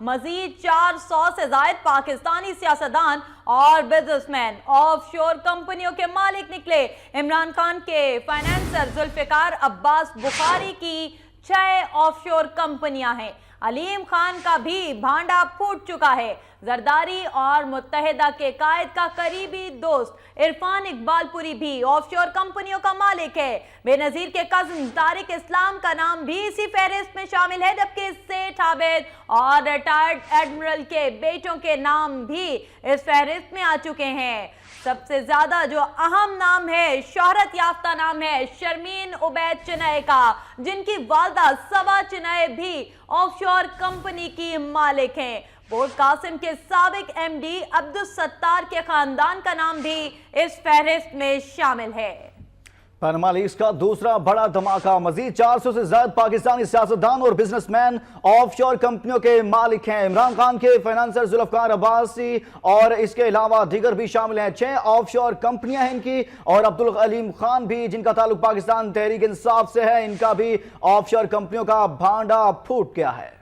مزید 400 سے زائد پاکستانی سیاستدان اور بزنس مین آف شور کمپنیوں کے مالک نکلے۔ عمران خان کے فائنانسر ذوالفقار عباس بخاری کی 6 آف شور کمپنیاں ہیں۔ علیم خان کا بھی بھانڈا پھوٹ چکا ہے۔ زرداری اور متحدہ کے قائد کا قریبی دوست عرفان اقبال پوری بھی آف شور کمپنیوں کا مالک ہے۔ بے نظیر کے کزن طارق اسلام کا نام بھی اسی فہرست میں شامل ہے، جبکہ سیٹھ عابد اور ریٹائرڈ ایڈمرل کے بیٹوں کے نام بھی اس فہرست میں آ چکے ہیں۔ سب سے زیادہ جو اہم نام ہے، شہرت یافتہ نام ہے شرمین عبید چنائے کا، جن کی والدہ صبا چنائے بھی آف شور کمپنی کی مالک ہیں۔ پورٹ قاسم کے سابق ایم ڈی عبدالستار کے خاندان کا نام بھی اس فہرست میں شامل ہے۔ پاناما لیکس کا دوسرا بڑا دھماکہ، مزید 400 سے زائد پاکستانی سیاستدان اور بزنس مین آف شور کمپنیوں کے مالک ہیں۔ عمران خان کے فائنانسر ذوالفقار عباسی اور اس کے علاوہ دیگر بھی شامل ہیں۔ 6 آف شور کمپنیاں ہیں ان کی، اور عبدالعلیم خان بھی، جن کا تعلق پاکستان تحریک انصاف سے ہے، ان کا بھی آف شور کمپنیوں کا بھانڈا پھوٹ گیا ہے۔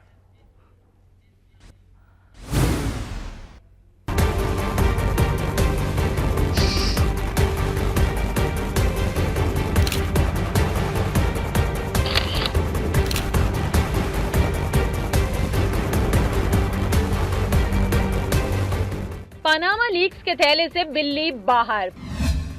پاناما لیکس کے تھیلے سے بلی باہر۔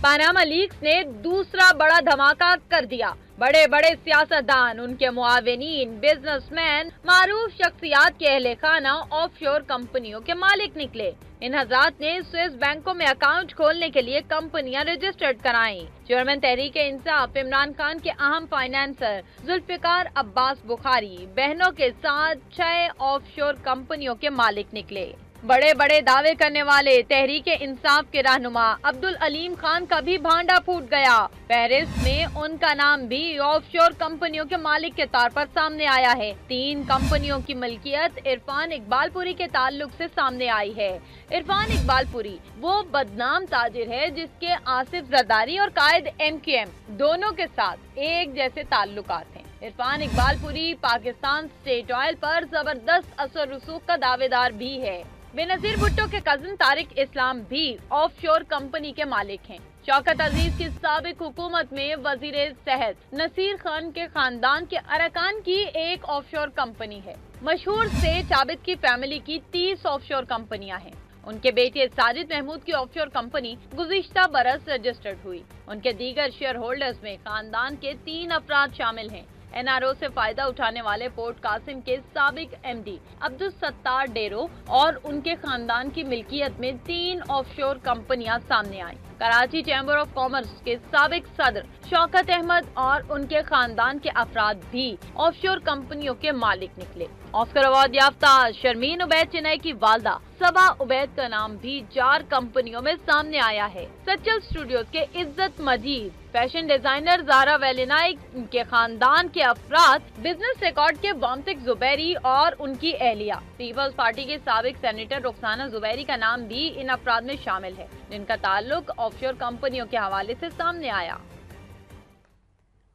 پاناما لیکس نے دوسرا بڑا دھماکہ کر دیا۔ بڑے بڑے سیاستدان، ان کے معاونین، بزنس مین، معروف شخصیات کے اہل خانہ آف شور کمپنیوں کے مالک نکلے۔ ان حضرات نے سوئس بینکوں میں اکاؤنٹ کھولنے کے لیے کمپنیاں رجسٹرڈ کرائیں۔ چیئرمین تحریک انصاف عمران خان کے اہم فائنانسر ذوالفقار عباس بخاری بہنوں کے ساتھ 6 آف شور کمپنیوں کے مالک نکلے۔ بڑے بڑے دعوے کرنے والے تحریک انصاف کے رہنما عبدالعلیم خان کا بھی بھانڈا پھوٹ گیا۔ فہرست میں ان کا نام بھی آف شور کمپنیوں کے مالک کے طور پر سامنے آیا ہے۔ 3 کمپنیوں کی ملکیت عرفان اقبال پوری کے تعلق سے سامنے آئی ہے۔ عرفان اقبال پوری وہ بدنام تاجر ہے جس کے آصف زرداری اور قائد ایم کیو ایم دونوں کے ساتھ ایک جیسے تعلقات ہیں۔ عرفان اقبال پوری پاکستان اسٹیٹ آئل پر زبردست اثر رسوخ کا دعوے دار بھی ہے۔ بے نظیر بھٹو کے کزن طارق اسلام بھی آف شور کمپنی کے مالک ہیں۔ شوکت عزیز کی سابق حکومت میں وزیر صحت نصیر خان کے خاندان کے ارکان کی ایک آف شور کمپنی ہے۔ مشہور سیٹھ عابد کی فیملی کی 30 آف شور کمپنیاں ہیں۔ ان کے بیٹے ساجد محمود کی آف شور کمپنی گزشتہ برس رجسٹرڈ ہوئی۔ ان کے دیگر شیئر ہولڈرز میں خاندان کے 3 افراد شامل ہیں۔ این آر او سے فائدہ اٹھانے والے پورٹ قاسم کے سابق ایم ڈی عبدالستار ڈیرو اور ان کے خاندان کی ملکیت میں 3 آف شور کمپنیاں سامنے آئیں۔ کراچی چیمبر آف کامرس کے سابق صدر شوکت احمد اور ان کے خاندان کے افراد بھی آف شور کمپنیوں کے مالک نکلے۔ آسکر ایوارڈ یافتہ شرمین عبید چنائے کی والدہ صبا عبید کا نام بھی 4 کمپنیوں میں سامنے آیا ہے۔ سچل اسٹوڈیوز کے عزت مجید، فیشن ڈیزائنر زارا ویلینائک، ان کے خاندان کے افراد، بزنس ریکارڈ کے وامتک زبیری اور ان کی اہلیہ، پیپلز پارٹی کے سابق سینیٹر رخسانہ زبیری کا نام بھی ان افراد میں شامل ہے، جن کا تعلق آف شور کمپنیوں کے حوالے سے سامنے آیا۔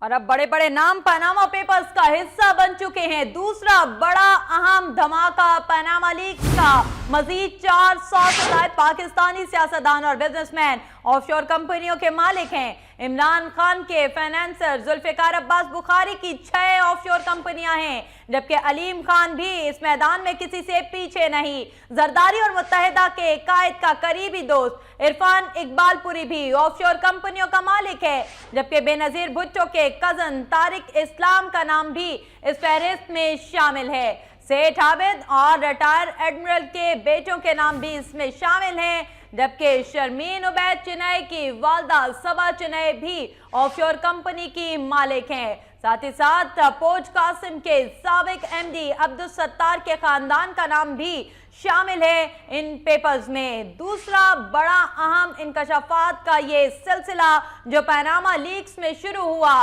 اور اب بڑے بڑے نام پاناما پیپرز کا حصہ بن چکے ہیں۔ دوسرا بڑا اہم دھماکہ پاناما لیکس کا، مزید 400 سے زائد پاکستانی سیاستدان اور بزنس مین آف شور کمپنیوں کے مالک ہیں۔ عمران خان کے فائنانسر ذوالفقار عباس بخاری کی 6 آف شور کمپنیاں ہیں، جبکہ علیم خان بھی اس میدان میں کسی سے پیچھے نہیں۔ زرداری اور متحدہ کے قائد کا قریبی دوست عرفان اقبال پوری بھی آف شور کمپنیوں کا مالک ہے، جبکہ بے نظیر بھٹو کے کزن طارق اسلام کا نام بھی اس فہرست میں شامل ہے۔ سیٹھ عابد اور ریٹائر ایڈمرل کے بیٹوں کے نام بھی اس میں شامل ہیں، جبکہ شرمین عبید چنائے کی والدہ صبا چنائے بھی آف شور کمپنی کی مالک ہیں۔ ساتھ ہی ساتھ پورٹ قاسم کے سابق ایم ڈی عبدالستار کے خاندان کا نام بھی شامل ہے ان پیپرز میں۔ دوسرا بڑا اہم انکشافات کا یہ سلسلہ جو پاناما لیکس میں شروع ہوا،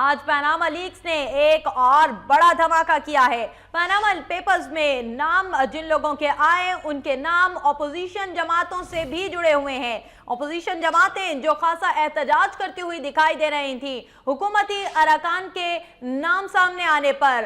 آج پاناما لیکس نے ایک اور بڑا دھماکہ کیا ہے۔ پاناما پیپرز میں نام جن لوگوں کے آئے، ان کے نام اپوزیشن جماعتوں سے بھی جڑے ہوئے ہیں۔ اپوزیشن جماعتیں جو خاصا احتجاج کرتی ہوئی دکھائی دے رہی تھیں، حکومتی ارکان کے نام سامنے آنے پر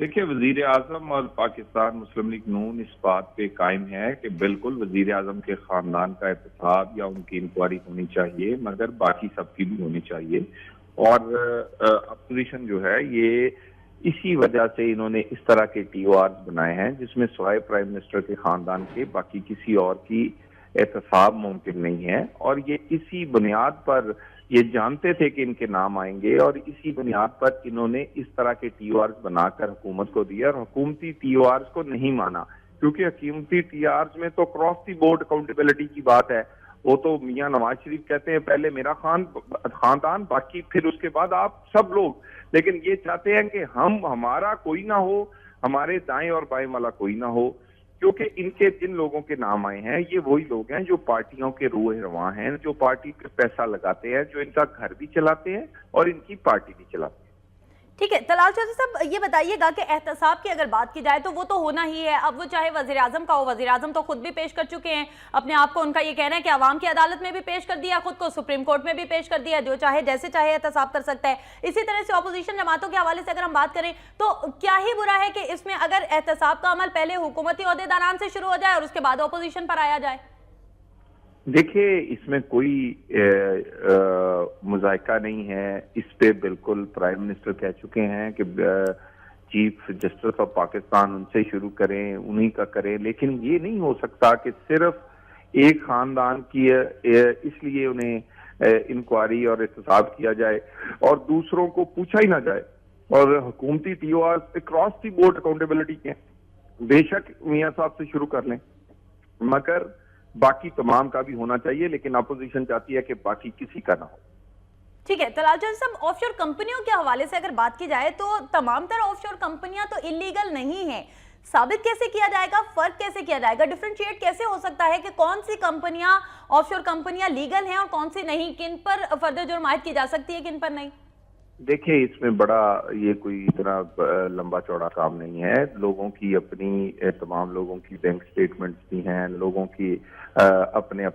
دیکھیے وزیر اعظم اور پاکستان مسلم لیگ نون اس بات پہ قائم ہے کہ بالکل وزیر اعظم کے خاندان کا احتساب یا ان کی انکوائری ہونی چاہیے، مگر باقی سب کی بھی ہونی چاہیے. اور اپوزیشن جو ہے یہ اسی وجہ سے انہوں نے اس طرح کے ٹی او آرز بنائے ہیں جس میں سوائے پرائم منسٹر کے خاندان کے باقی کسی اور کی احتساب ممکن نہیں ہے. اور یہ اسی بنیاد پر یہ جانتے تھے کہ ان کے نام آئیں گے، اور اسی بنیاد پر انہوں نے اس طرح کے ٹی او آرز بنا کر حکومت کو دیا، اور حکومتی ٹی او آرز کو نہیں مانا، کیونکہ حکومتی ٹی آرز میں تو کراس دی بورڈ اکاؤنٹیبلٹی کی بات ہے. وہ تو میاں نواز شریف کہتے ہیں پہلے میرا خاندان باقی پھر اس کے بعد آپ سب لوگ، لیکن یہ چاہتے ہیں کہ ہمارا کوئی نہ ہو، ہمارے دائیں اور بائیں والا کوئی نہ ہو، کیونکہ ان کے جن لوگوں کے نام آئے ہیں یہ وہی لوگ ہیں جو پارٹیوں کے روح رواں ہیں، جو پارٹی پہ پیسہ لگاتے ہیں، جو ان کا گھر بھی چلاتے ہیں اور ان کی پارٹی بھی چلاتے ہیں. ٹھیک ہے طلال چودھری صاحب، یہ بتائیے گا کہ احتساب کی اگر بات کی جائے تو وہ تو ہونا ہی ہے. اب وہ چاہے وزیر اعظم کا ہو، وزیر اعظم تو خود بھی پیش کر چکے ہیں اپنے آپ کو. ان کا یہ کہنا ہے کہ عوام کی عدالت میں بھی پیش کر دیا، خود کو سپریم کورٹ میں بھی پیش کر دیا، جو چاہے جیسے چاہے احتساب کر سکتا ہے. اسی طرح سے اپوزیشن جماعتوں کے حوالے سے اگر ہم بات کریں تو کیا ہی برا ہے کہ اس میں اگر احتساب کا عمل پہلے حکومتی عہدیداران سے شروع ہو جائے اور اس کے بعد اپوزیشن پر آیا جائے؟ دیکھیے اس میں کوئی مذائقہ نہیں ہے، اس پہ بالکل پرائم منسٹر کہہ چکے ہیں کہ چیف جسٹس آف پاکستان ان سے شروع کریں، انہی کا کریں. لیکن یہ نہیں ہو سکتا کہ صرف ایک خاندان کی اس لیے انہیں انکوائری اور احتساب کیا جائے اور دوسروں کو پوچھا ہی نہ جائے. اور حکومتی T O R across the board accountability کے بے شک میاں صاحب سے شروع کر لیں، مگر باقی تمام کا بھی ہونا چاہیے. لیکن اپوزیشن چاہتی ہے کہ باقی کسی کا نہ ہو. ٹھیک ہے طلال چودھری صاحب، آف شور کمپنیوں کے حوالے سے اگر بات کی جائے تو تمام تر آف شور کمپنیاں تو انلیگل نہیں ہیں. ثابت کیسے کیا جائے گا، فرق کیسے کیا جائے گا، ڈیفرینشیٹ کیسے ہو سکتا ہے کہ کون سی کمپنیاں آف شور کمپنیاں لیگل ہیں اور کون سی نہیں، کن پر فردر جرم عائد کی جا سکتی ہے، کن پر نہیں؟ دیکھیں اس میں بڑا یہ کوئی اتنا لمبا چوڑا کام نہیں ہے. لوگوں کی اپنی تمام لوگوں کی بینک سٹیٹمنٹس بھی ہیں، لوگوں کی اپنے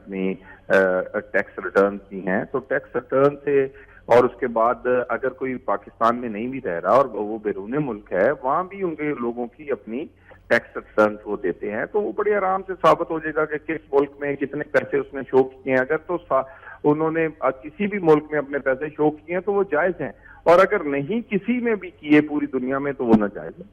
ٹیکس ریٹرنز بھی ہیں. تو ٹیکس ریٹرن سے اور اس کے بعد اگر کوئی پاکستان میں نہیں بھی رہ رہا اور وہ بیرون ملک ہے، وہاں بھی ان کے لوگوں کی اپنی ٹیکس ریٹرنز وہ دیتے ہیں. تو وہ بڑے آرام سے ثابت ہو جائے گا کہ کس ملک میں کتنے پیسے اس نے شو کیے ہیں. اگر تو انہوں نے کسی بھی ملک میں اپنے پیسے شو کیے ہیں تو وہ جائز ہیں، اور اگر نہیں کسی میں بھی کیے پوری دنیا میں تو وہ ناجائز ہے.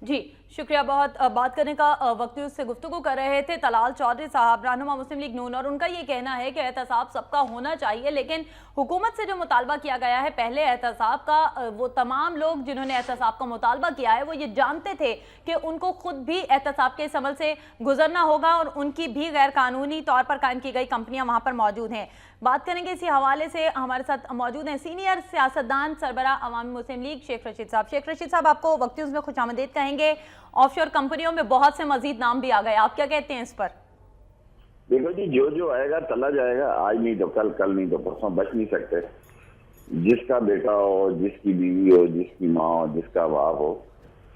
جی شکریہ بہت. بات کرنے کا وقت اس سے گفتگو کر رہے تھے طلال چودھری صاحب، رہنما مسلم لیگ نون، اور ان کا یہ کہنا ہے کہ احتساب سب کا ہونا چاہیے، لیکن حکومت سے جو مطالبہ کیا گیا ہے پہلے احتساب کا، وہ تمام لوگ جنہوں نے احتساب کا مطالبہ کیا ہے وہ یہ جانتے تھے کہ ان کو خود بھی احتساب کے اس عمل سے گزرنا ہوگا اور ان کی بھی غیر قانونی طور پر قائم کی گئی کمپنیاں وہاں پر موجود ہیں. بات کریں گے اسی حوالے سے. ہمارے ساتھ موجود ہیں سینئر سیاستدان سربراہ عوامی مسلم لیگ شیخ رشید صاحب. شیخ رشید صاحب، آپ کو وقتی میں خوش آمدید کہیں گے. آف شور کمپنیوں میں بہت سے مزید نام بھی آ گئے، آپ کیا کہتے ہیں اس پر؟ دیکھو جی، جو آئے گا چلا جائے گا. آج نہیں تو کل نہیں تو پرسوں بچ نہیں سکتے. جس کا بیٹا ہو، جس کی بیوی ہو، جس کی ماں ہو، جس کا باپ ہو،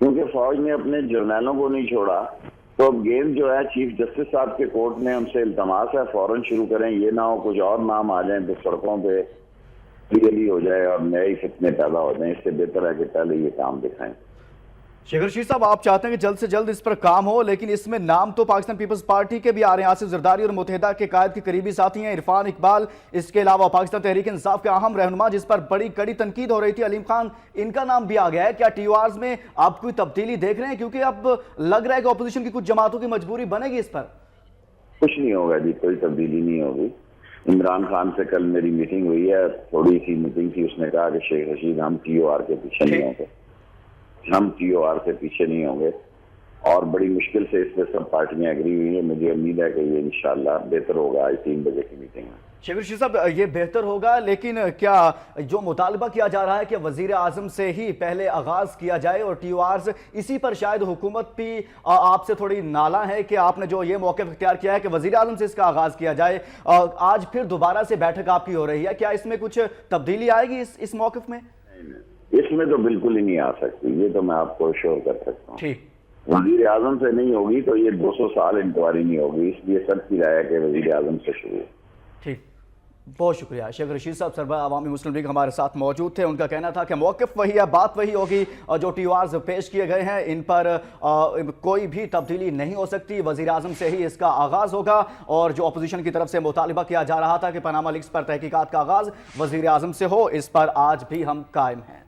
کیونکہ فوج نے اپنے جرنیلوں کو نہیں چھوڑا. تو اب گیم جو ہے چیف جسٹس صاحب کے کورٹ میں ہم سے التماس ہے فوراً شروع کریں. یہ نہ ہو کچھ اور نام آ جائیں تو سڑکوں پہ لیگلی ہو جائے اور نئے فتنے پیدا ہو جائیں. اس سے بہتر ہے کہ پہلے یہ کام دکھائیں. شیخ رشید صاحب، آپ چاہتے ہیں کہ جلد سے جلد اس پر کام ہو، لیکن اس میں نام تو پاکستان پیپلز پارٹی کے بھی آ رہے ہیں. آصف زرداری اور متحدہ کے قائد کے قریبی ساتھی ہیں عرفان اقبال. اس کے علاوہ پاکستان تحریک انصاف کے اہم رہنما جس پر بڑی کڑی تنقید ہو رہی تھی، علیم خان، ان کا نام بھی آ گیا ہے. کیا ٹی او آرز میں آپ کوئی تبدیلی دیکھ رہے ہیں؟ کیونکہ اب لگ رہا ہے کہ اپوزیشن کی کچھ جماعتوں کی مجبوری بنے گی اس پر. کچھ نہیں ہوگا جی، کوئی تبدیلی نہیں ہوگی. عمران خان سے کل میری میٹنگ ہوئی ہے، تھوڑی سی میٹنگ تھی. اس نے کہا کہ شیخ رشید ہم ٹی او آر کے پیچھے نہیں ہوں گے، ہم ٹی او آر سے پیچھے نہیں ہوں گے. اور بڑی مشکل سے اس پہ سب پارٹیاں اگری ہوئی ہیں. مجھے امید ہے کہ یہ انشاءاللہ بہتر ہوگا آج 3 بجے کی میٹنگ میں. شیخ رشید صاحب، یہ بہتر ہوگا، لیکن کیا جو مطالبہ کیا جا رہا ہے کہ وزیر اعظم سے ہی پہلے آغاز کیا جائے اور ٹی او آرز، اسی پر شاید حکومت بھی آپ سے تھوڑی نالاں ہے کہ آپ نے جو یہ موقف اختیار کیا ہے کہ وزیر اعظم سے اس کا آغاز کیا جائے، اور آج پھر دوبارہ سے بیٹھک آپ کی ہو رہی ہے. کیا اس میں کچھ تبدیلی آئے گی اس موقف میں؟ اس میں تو بالکل ہی نہیں آ سکتی، یہ تو میں آپ کو شور کر سکتا ہوں. ٹھیک، وزیر اعظم سے نہیں ہوگی تو یہ 200 سال انکوائری نہیں ہوگی. اس لیے سب کی رائے ہے کہ وزیر اعظم سے شروع. ٹھیک. بہت شکریہ شیخ رشید صاحب، سربراہ عوامی مسلم لیگ ہمارے ساتھ موجود تھے. ان کا کہنا تھا کہ موقف وہی ہے، بات وہی ہوگی، اور جو ٹی او آرز پیش کیے گئے ہیں ان پر کوئی بھی تبدیلی نہیں ہو سکتی. وزیر اعظم سے ہی اس کا آغاز ہوگا، اور جو اپوزیشن کی طرف سے مطالبہ کیا جا رہا تھا کہ پاناما لیکس پر تحقیقات کا آغاز وزیر اعظم سے ہو، اس پر آج بھی ہم قائم ہیں.